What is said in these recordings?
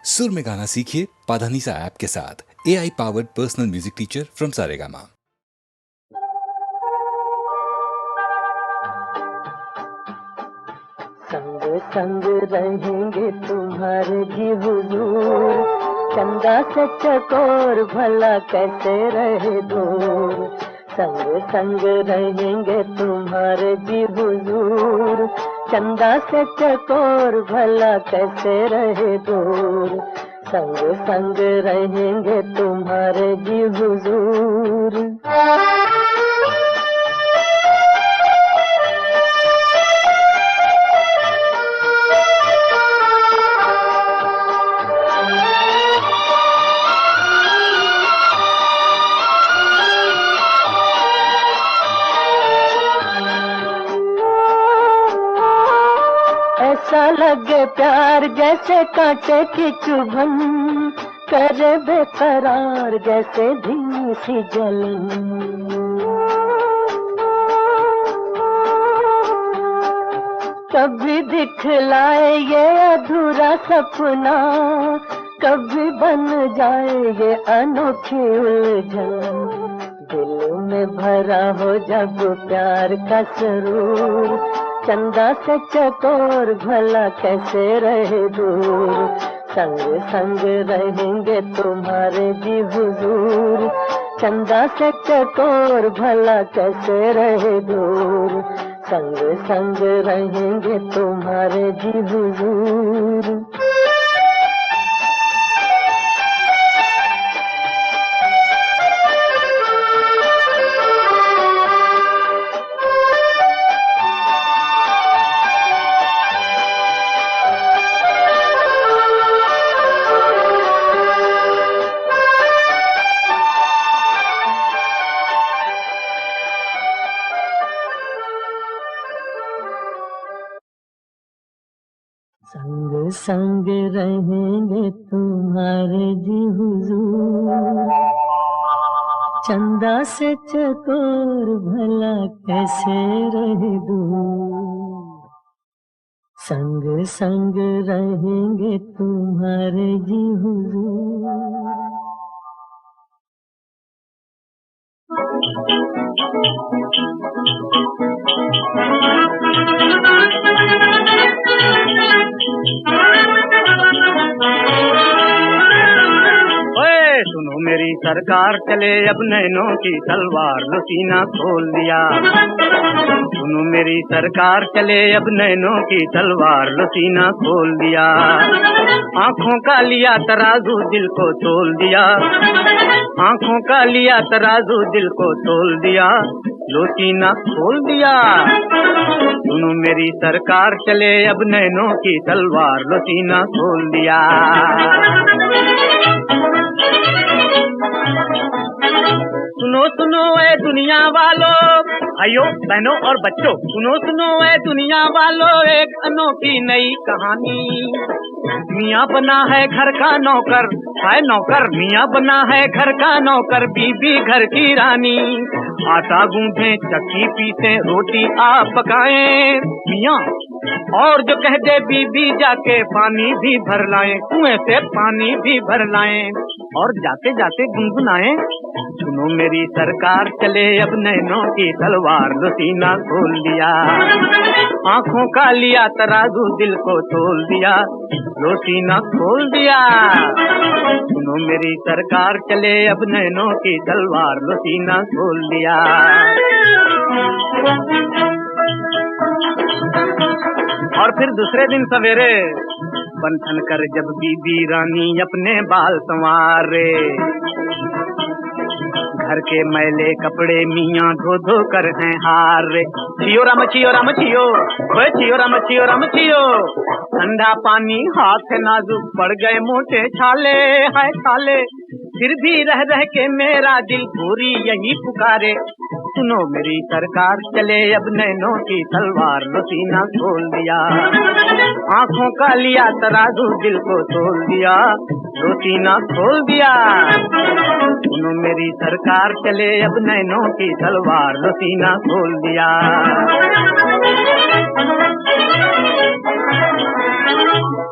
सुर में गाना सीखिए पाधानीसा ऐप के साथ। AI powered personal music teacher from Saregama. संग संग रहेंगे तुम्हारे भी हुजूर, चंदा से चकोर भला कैसे रहे दूर। संग संग रहेंगे तुम्हारे भी हुजूर, चंदा से चकोर भला कैसे रहे दूर। संग संग रहेंगे तुम्हारे भी हुजूर। ऐसा लगे प्यार जैसे कांटे की चुभन, करे बेकरार जैसे धीमी सी जलन। कभी दिखलाए ये अधूरा सपना, कभी बन जाए ये अनोखी उलझन। दिल में भरा हो जब प्यार का सुरूर, चंदा से चकोर भला कैसे रहे दूर। संग संग रहेंगे तुम्हारे जी हुजूर, चंदा से चकोर भला कैसे रहे दूर। संग संग रहेंगे तुम्हारे जी हुजूर। संग संग रहेंगे तुम्हारे जी हुजूर, चंदा से चकोर भला कैसे रहे दूर। संग संग रहेंगे तुम्हारे जी हुजूर। सुनो मेरी सरकार चले अब नैनों की तलवार, लो सीना खोल दिया। सुनो मेरी सरकार चले अब नैनों की तलवार, लो सीना खोल दिया। आँखों का लिया तराजू दिल को तोल दिया, आँखों का लिया तराजू दिल को तोल दिया, लो सीना खोल दिया। सुनो मेरी सरकार चले अब नैनों की तलवार, लो सीना खोल दिया। सुनो सुनो ए दुनिया वालों, भाइयों बहनों और बच्चों, सुनो सुनो ए दुनिया वालों, एक अनोखी नई कहानी। मियाँ बना है घर का नौकर, है नौकर, मियाँ बना है घर का नौकर, बीबी घर की रानी। आटा गूंथे चक्की पीसे रोटी आप पकाएं मियाँ, और जो कह दे बीबी जाके पानी भी भर लाएं, कुएं से पानी भी भर लाएं, और जाते जाते गुनगुनाएं। सुनो मेरी सरकार चले अब नैनों की तलवार, लो सीना खोल दिया। आँखों का लिया तराजू दिल को तोल दिया, लो सीना खोल दिया। सुनो मेरी सरकार चले अब नैनों की तलवार, लो सीना खोल दिया। और फिर दूसरे दिन सवेरे बंधन कर जब बीबी रानी अपने बाल संवारे, घर के मैले कपड़े मियाँ धो धो कर हैं हारे। छियो राम छियो राम छियो, ओए छियो राम छियो राम छियो। ठंडा पानी हाथ नाजुक पड़ गए मोटे छाले, हाय छाले। फिर भी रह रह के मेरा दिल पूरी यही पुकारे। सुनो मेरी सरकार चले अब नैनों की तलवार, लो सीना खोल दिया। आँखों का लिया तराजू दिल को तोल दिया, लो सीना खोल दिया। सुनो मेरी सरकार चले अब नैनों की तलवार, लो सीना खोल दिया।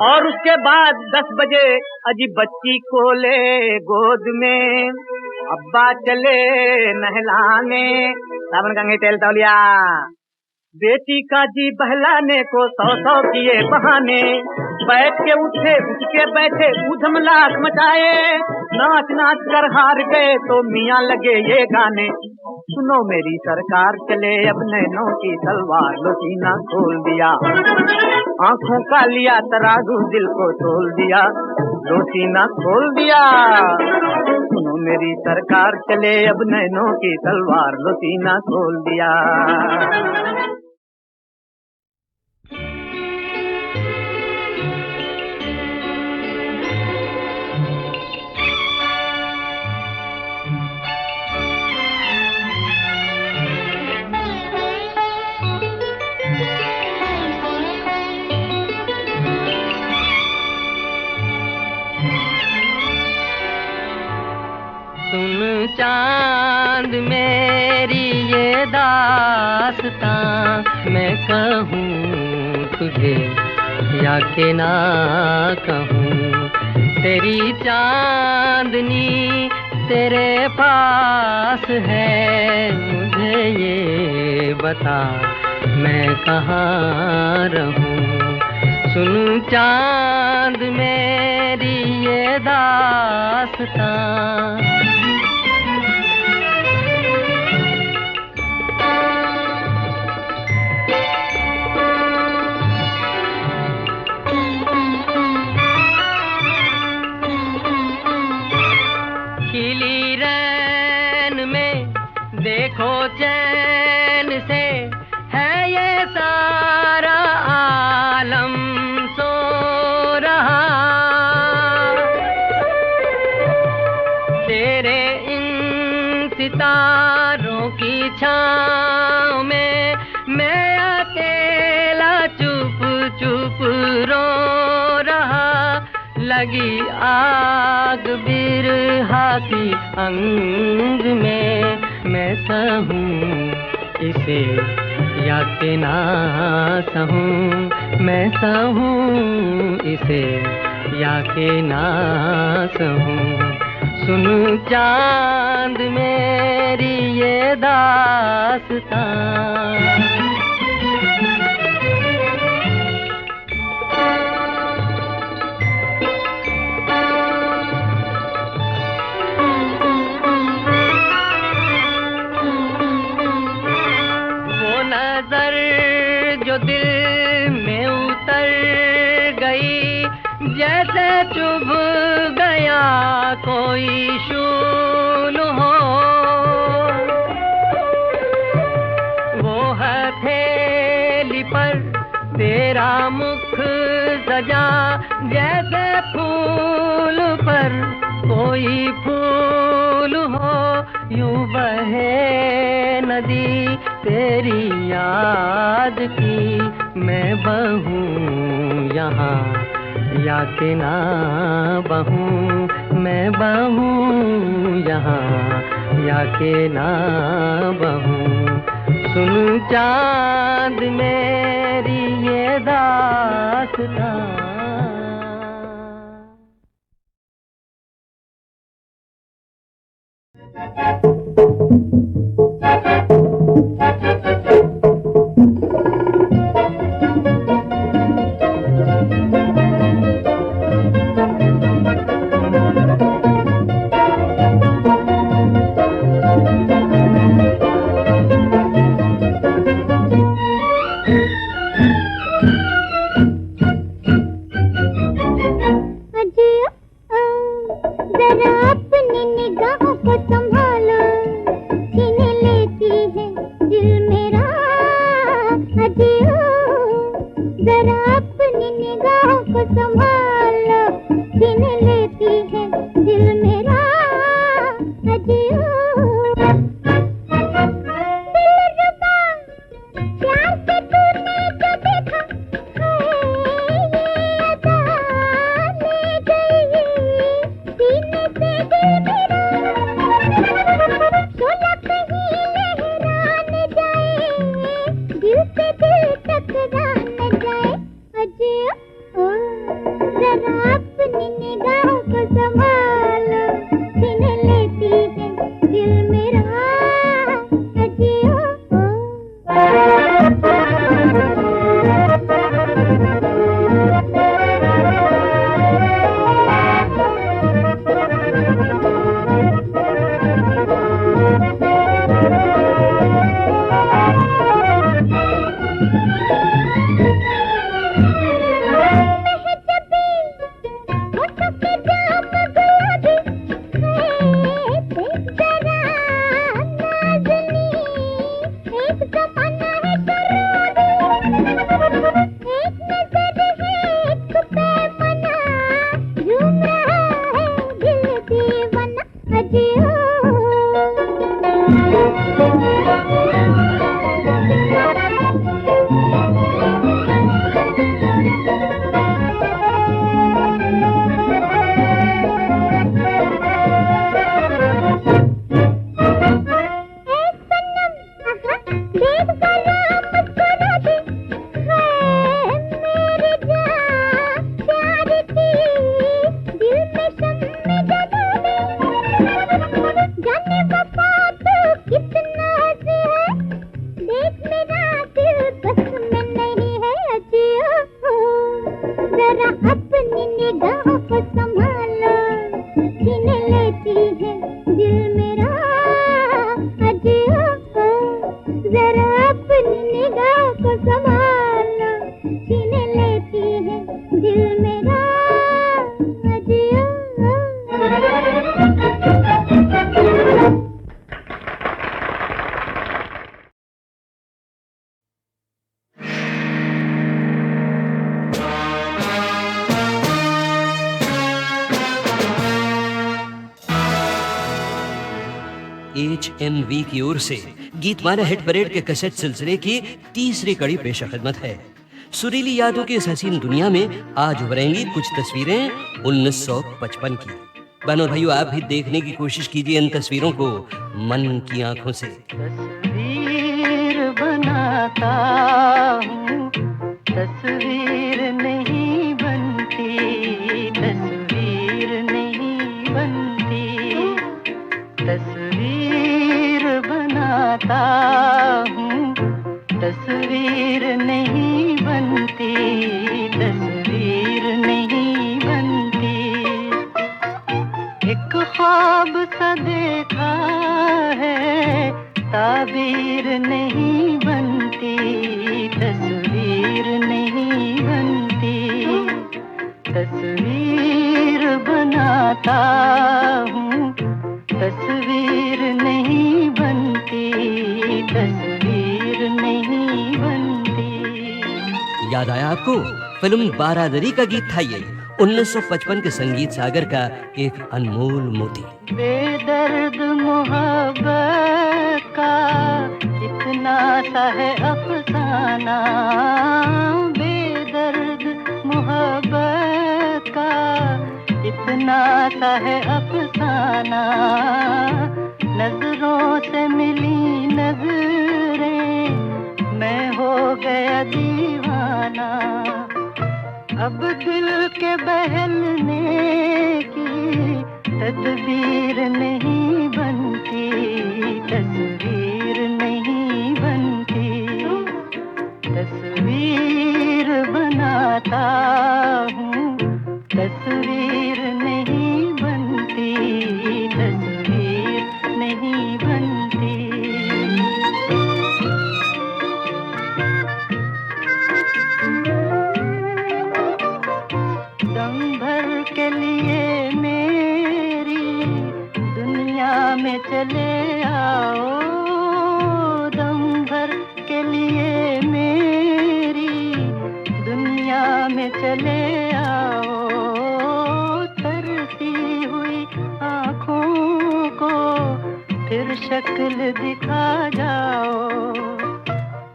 और उसके बाद 10 बजे अजी बच्ची को ले गोद में, अब्बा चले नहलाने, साबुन गंगे तेल तौलिया, बेटी का जी बहलाने को 100 किए बहाने, बैठ के उठे उठ के बैठे ऊधम लाख मचाए, नाच नाच कर हार गए तो मियाँ लगे ये गाने, सुनो मेरी सरकार चले अब नैनों की तलवार, लो सीना खोल दिया, आंखों का लिया तराजू दिल को तोल दिया, लो सीना खोल दिया, सुनो मेरी सरकार चले अब नैनों की तलवार, लो सीना खोल दिया। सुन चांद मेरी ये दास्तां, मैं कहूँ तुझे या के ना कहूँ, तेरी चांदनी तेरे पास है, मुझे ये बता मैं कहाँ रहूँ। सुन चांद मेरी ये दास्तां, खिली रैन में देखो चैन से, है ये सारा आलम सो रहा, तेरे इन सितारों की छाँव में मैं अकेला चुप चुप रो रहा, लगी आग बिरहा की अंग में, मैं सहूँ इसे या के ना सहूँ, मैं सहूँ इसे या के ना सहूँ। सुन चांद मेरी ये दास्तां, नजर जो दिल में उतर गई, जैसे चुभ गया कोई शूल हो, वो हथेली पर तेरा मुख सजा, जैसे फूल पर कोई फूल हो, यूं बहे नदी तेरी याद की, मैं बहूँ यहाँ या के ना बहूँ, मैं बहूँ यहाँ या के ना बहूँ। सुन चांद मेरी ये दास्तां, HMV की ओर से गीतमाला हिट परेड के कैसेट सिलसिले की तीसरी कड़ी पेश खिदमत है। सुरीली यादों की इस हसीन दुनिया में आज उभरेंगी कुछ तस्वीरें 1955 की। बहनों भाइयों, आप भी देखने की कोशिश कीजिए इन तस्वीरों को मन की आंखों से। तस्वीर बनाता हूँ, तस्वीर नहीं बनती, तस्वीर नहीं बनती, तस्वीर बनाता हूँ, तस्वीर नहीं बनती, तस्वीर नहीं बनती। एक ख्वाब सा देखा है, ताबीर नहीं बनती, तस्वीर नहीं बनती, तस्वीर बनाता हूँ, तस्वीर नहीं बनती, तस्वीर नहीं बनती। याद आया आपको? फिल्म बारादरी का गीत था ये, 1955 के संगीत सागर का एक अनमोल मोती। बेदर्द मोहब्बत का इतना सा है अफसाना, बेदर्द मोहब्बत का इतना सा है अफसाना। नजरों से मिली नजरें, मैं हो गया दीवाना। अब दिल के बहलने की तदबीर नहीं बनती, तस्वीर नहीं बनती, तस्वीर बनाता हूँ, तस्वीर नहीं बनती, तस्वीर नहीं बनती। दम भर के लिए मेरी दुनिया में चले आओ, दम भर के लिए मेरी दुनिया में चले आओ। तरसी हुई आँखों को फिर शक्ल दिखा जाओ।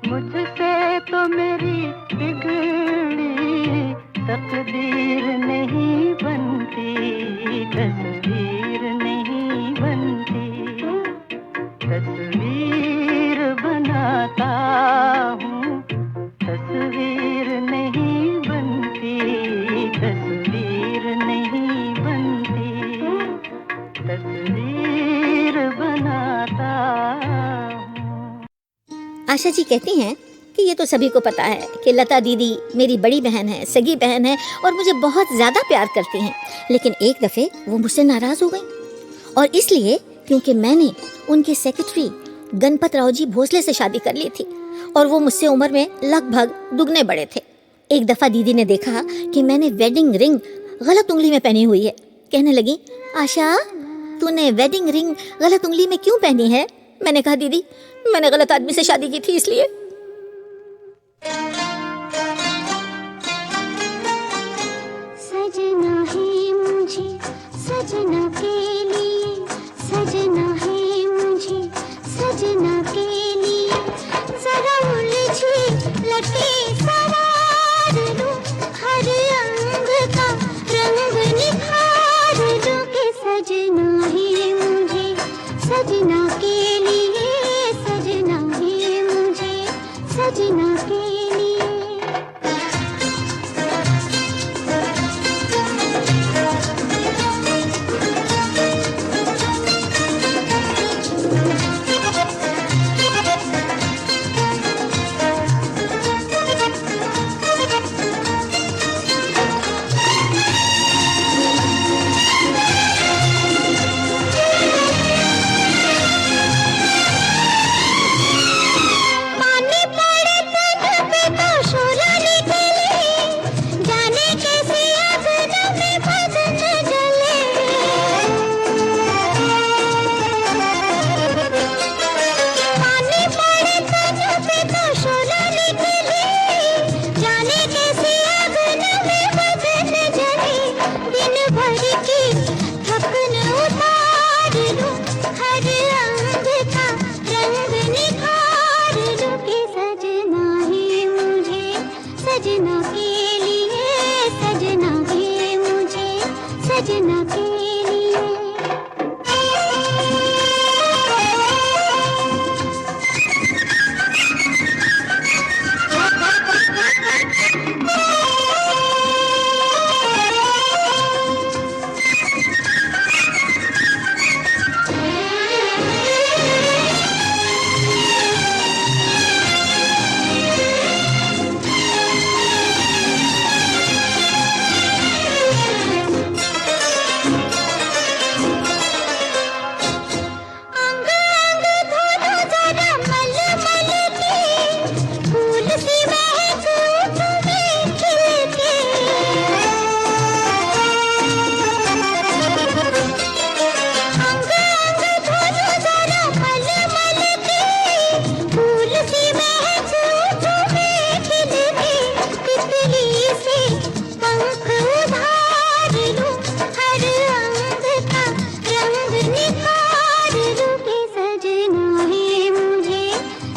मुझसे तो मेरी बिगड़ी तकदीर नहीं बनती, तस्वीर नहीं बनती, तस्वीर बनाता हूँ, तस्वीर नहीं बनती, तस्वीर नहीं बनती, तस्वीर बनाता हूँ। आशा जी कहती हैं कि ये तो सभी को पता है कि लता दीदी मेरी बड़ी बहन है, सगी बहन है और मुझे बहुत ज़्यादा प्यार करती हैं। लेकिन एक दफ़े वो मुझसे नाराज़ हो गई, और इसलिए क्योंकि मैंने उनके सेक्रेटरी गणपत राव जी भोसले से शादी कर ली थी और वो मुझसे उम्र में लगभग दुगने बड़े थे। एक दफ़ा दीदी ने देखा कि मैंने वेडिंग रिंग गलत उंगली में पहनी हुई है। कहने लगी, आशा तूने वेडिंग रिंग गलत उंगली में क्यों पहनी है? मैंने कहा, दीदी मैंने गलत आदमी से शादी की थी इसलिए। सजना है मुझे सजना के लिए, सजना है मुझे सजना के लिए, जरा उलझी लटे सवार लूं, हर अंग का रंग निखार लूं कि सजना है मुझे सजना के लिए, सजना है मुझे सजना के लिए। सजना के लिए, सजना है मुझे सजना के लिए।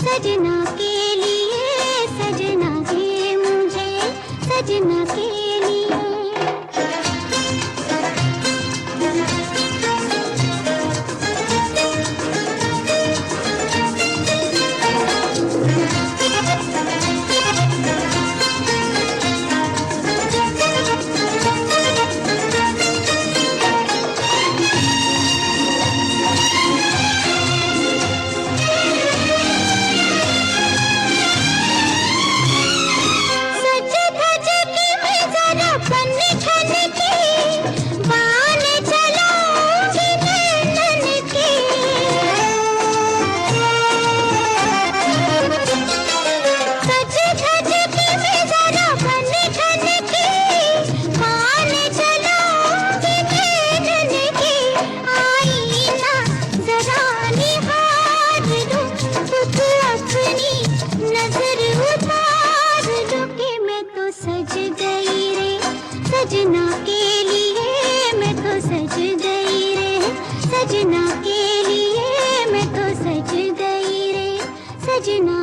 सजना के लिए, सजना है मुझे सजना के लिए। सजना के लिए मैं तो सज गई रे, सजना के लिए मैं तो सज गई रे, सजना